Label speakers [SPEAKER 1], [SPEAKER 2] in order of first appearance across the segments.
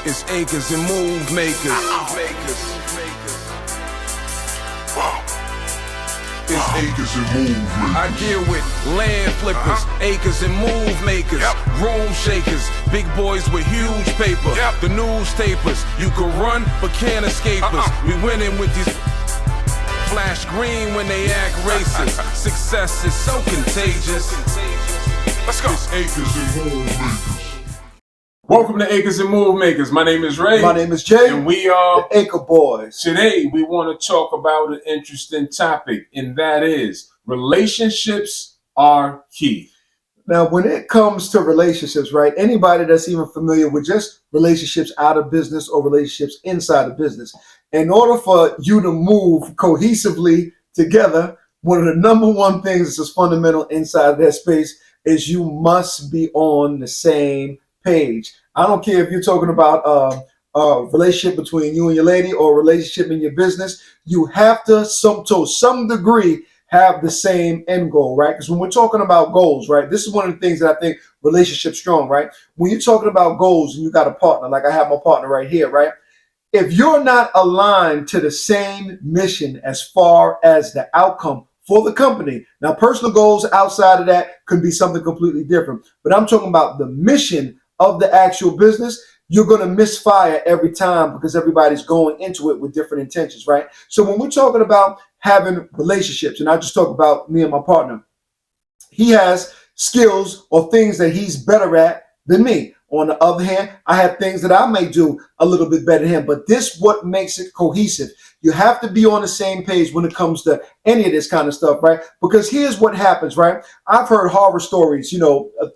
[SPEAKER 1] It's acres and move makers. It's acres and move makers. I deal with land flippers, acres and move makers, room shakers, big boys with huge paper, the newspapers. You can run but can't escape us. We winning with these flash green when they act racist. Success is so contagious. Let's go. It's acres and move makers. Welcome to Acres and Move Makers. My name is Ray.
[SPEAKER 2] My name is Jay.
[SPEAKER 1] And we are
[SPEAKER 2] the Acre Boys.
[SPEAKER 1] Today, we want to talk about an interesting topic, and that is relationships are key.
[SPEAKER 2] Now, when it comes to relationships, right, anybody that's even familiar with just relationships out of business or relationships inside of business, in order for you to move cohesively together, one of the number one things that's fundamental inside of that space is you must be on the same page. I don't care if you're talking about a relationship between you and your lady or a relationship in your business. You have to, to some degree, have the same end goal, right? Because when we're talking about goals, right, this is one of the things that I think relationships strong, right? When you're talking about goals and you got a partner, like I have my partner right here, right? If you're not aligned to the same mission as far as the outcome for the company, now personal goals outside of that could be something completely different, but I'm talking about the mission of the actual business, you're going to misfire every time because everybody's going into it with different intentions, right? So when we're talking about having relationships, and I just talk about me and my partner, he has skills or things that he's better at than me. On the other hand, I have things that I may do a little bit better than him, but this what makes it cohesive. You have to be on the same page when it comes to any of this kind of stuff, right? Because here's what happens, right? I've heard horror stories,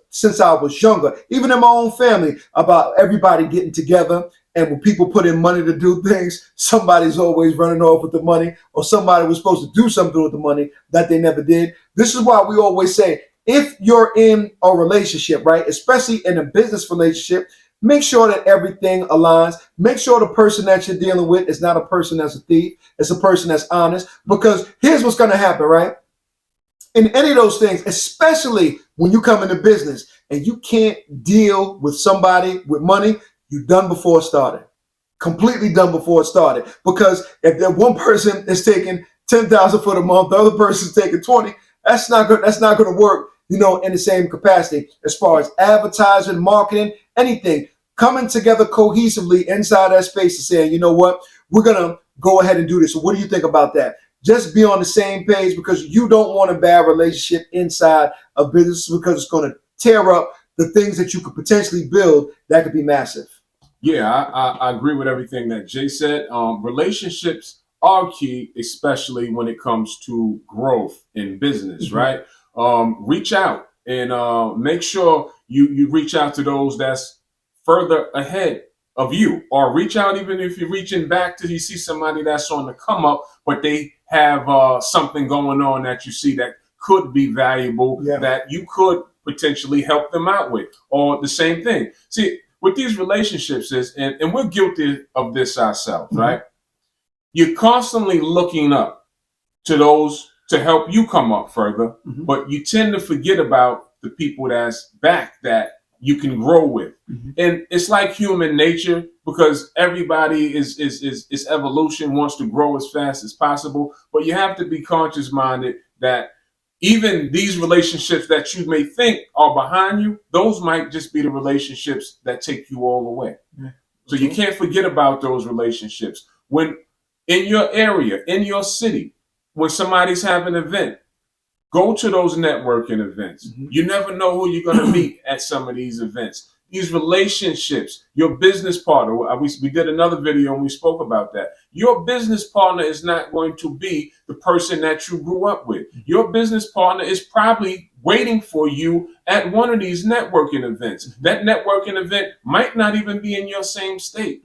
[SPEAKER 2] since I was younger, even in my own family, about everybody getting together. And when people put in money to do things, somebody's always running off with the money, or somebody was supposed to do something with the money that they never did. This is why we always say, if you're in a relationship, right, especially in a business relationship, make sure that everything aligns. Make sure the person that you're dealing with is not a person that's a thief. It's a person that's honest. Because here's what's going to happen, right? In any of those things, especially when you come into business and you can't deal with somebody with money, you're done before it started. Completely done before it started. Because if that one person is taking $10,000 for the month, the other person's taking 20, that's not good. That's not going to work, in the same capacity as far as advertising, marketing, anything coming together cohesively inside that space and saying, you know what, we're going to go ahead and do this. So what do you think about that? Just be on the same page, because you don't want a bad relationship inside a business, because it's going to tear up the things that you could potentially build that could be massive.
[SPEAKER 1] Yeah, I agree with everything that Jay said. Relationships are key, especially when it comes to growth in business, right? Reach out and make sure you reach out to those that's further ahead of you, or reach out even if you're reaching back to you see somebody that's on the come up, but they have something going on that you see that could be valuable, that you could potentially help them out with, or the same thing. See, with these relationships is, and we're guilty of this ourselves, right? You're constantly looking up to those to help you come up further, but you tend to forget about the people that's back that you can grow with. And it's like human nature, because everybody is evolution, wants to grow as fast as possible, but you have to be conscious minded that even these relationships that you may think are behind you, those might just be the relationships that take you all the way. So you can't forget about those relationships. When in your area, in your city, when somebody's having an event, go to those networking events. You never know who you're going to meet at some of these events. These relationships, your business partner, we did another video and we spoke about that. Your business partner is not going to be the person that you grew up with. Your business partner is probably waiting for you at one of these networking events. That networking event might not even be in your same state.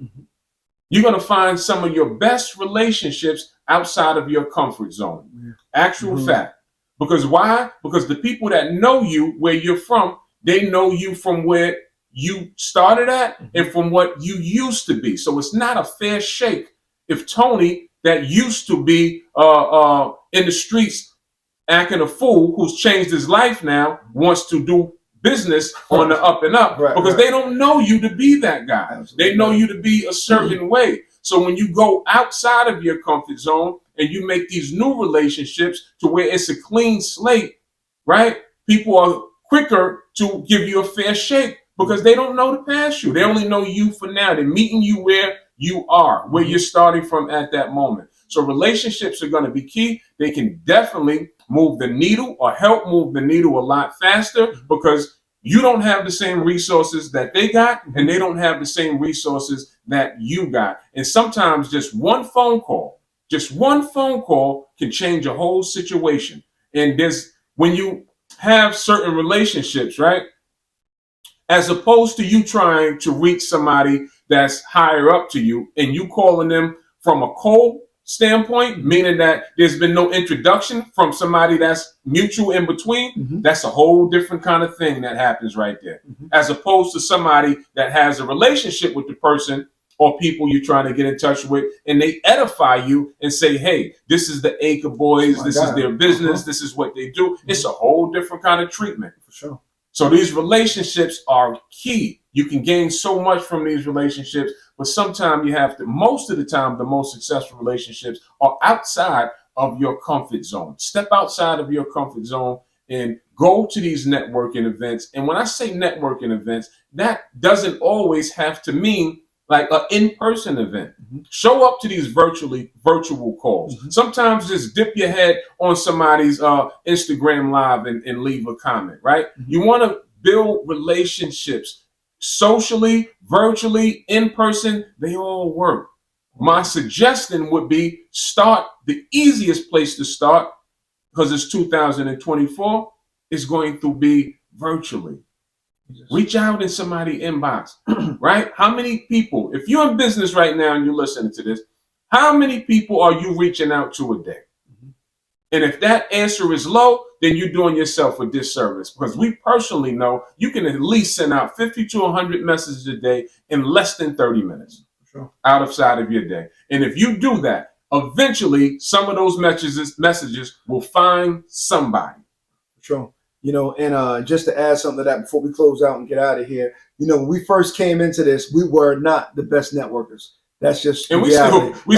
[SPEAKER 1] You're going to find some of your best relationships outside of your comfort zone. Actual fact. Because why? Because the people that know you where you're from, they know you from where you started at and from what you used to be. So it's not a fair shake if Tony, that used to be in the streets acting a fool, who's changed his life now, wants to do business on the up and up
[SPEAKER 2] Right,
[SPEAKER 1] because
[SPEAKER 2] right.
[SPEAKER 1] they don't know you to be that guy.
[SPEAKER 2] Absolutely.
[SPEAKER 1] They know you to be a certain way. So when you go outside of your comfort zone and you make these new relationships to where it's a clean slate, right? People are quicker to give you a fair shake because they don't know to pass you. They only know you for now. They're meeting you where you are, where you're starting from at that moment. So relationships are going to be key. They can definitely move the needle or help move the needle a lot faster because you don't have the same resources that they got, and they don't have the same resources that you got. And sometimes just one phone call can change a whole situation. And when you have certain relationships, right? As opposed to you trying to reach somebody that's higher up to you and you calling them from a cold standpoint, meaning that there's been no introduction from somebody that's mutual in between, that's a whole different kind of thing that happens right there. As opposed to somebody that has a relationship with the person or people you're trying to get in touch with, and they edify you and say, hey, this is the Acre Boys, this is their business, this is what they do. It's a whole different kind of treatment.
[SPEAKER 2] For sure.
[SPEAKER 1] So these relationships are key. You can gain so much from these relationships, but sometimes you have to, most of the time, the most successful relationships are outside of your comfort zone. Step outside of your comfort zone and go to these networking events. And when I say networking events, that doesn't always have to mean like an in-person event. Show up to these virtual calls. Sometimes just dip your head on somebody's Instagram live and leave a comment, right? You want to build relationships socially, virtually, in person. They all work. My suggestion would be start the easiest place to start, because it's 2024, is going to be virtually. Reach out in somebody's inbox, right? How many people, if you're in business right now and you're listening to this, how many people are you reaching out to a day? And if that answer is low, then you're doing yourself a disservice, because we personally know you can at least send out 50 to 100 messages a day in less than 30 minutes outside of your day. And if you do that, eventually some of those messages will find somebody.
[SPEAKER 2] Sure. You know, and just to add something to that before we close out and get out of here, you know, when we first came into this, we were not the best networkers. That's just
[SPEAKER 1] and
[SPEAKER 2] reality.
[SPEAKER 1] we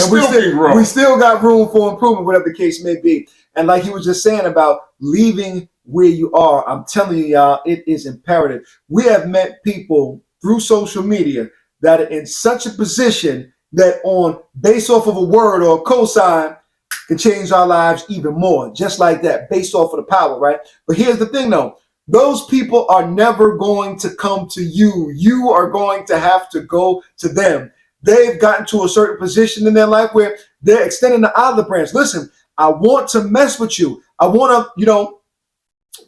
[SPEAKER 2] still got room for improvement, whatever the case may be. And like he was just saying about leaving where you are, I'm telling you, y'all, it is imperative. We have met people through social media that are in such a position that based off of a word or a cosign, can change our lives even more, just like that, based off of the power, right? But here's the thing, though. Those people are never going to come to you. You are going to have to go to them. They've gotten to a certain position in their life where they're extending the olive branch. Listen, I want to mess with you. I want to,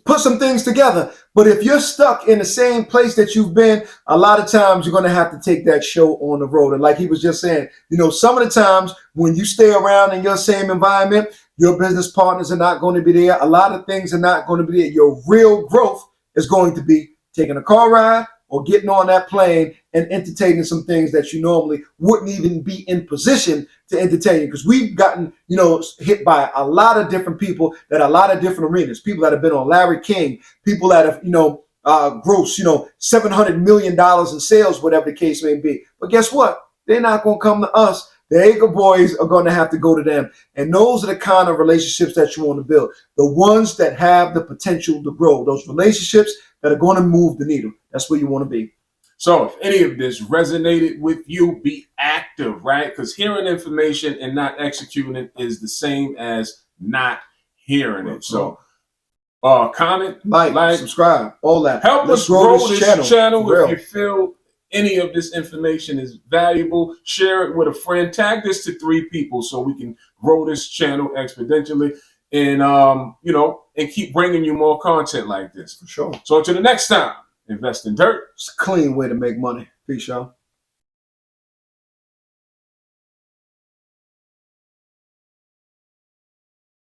[SPEAKER 2] put some things together. But if you're stuck in the same place that you've been, a lot of times you're going to have to take that show on the road. And like he was just saying, some of the times when you stay around in your same environment, your business partners are not going to be there. A lot of things are not going to be there. Your real growth is going to be taking a car ride or getting on that plane and entertaining some things that you normally wouldn't even be in position to entertain you. Because we've gotten, hit by a lot of different people that are a lot of different arenas. People that have been on Larry King, people that have, gross, $700 million in sales, whatever the case may be. But guess what? They're not going to come to us. The Acre Boys are going to have to go to them. And those are the kind of relationships that you want to build. The ones that have the potential to grow. Those relationships that are going to move the needle. That's where you want to be.
[SPEAKER 1] So if any of this resonated with you, be active, right? Because hearing information and not executing it is the same as not hearing it. So comment,
[SPEAKER 2] like, subscribe, all that.
[SPEAKER 1] Help us grow this channel. If you feel any of this information is valuable, share it with a friend. Tag this to 3 people so we can grow this channel exponentially and, and keep bringing you more content like this.
[SPEAKER 2] For sure.
[SPEAKER 1] So until the next time, invest in dirt.
[SPEAKER 2] It's a clean way to make money. Peace, y'all.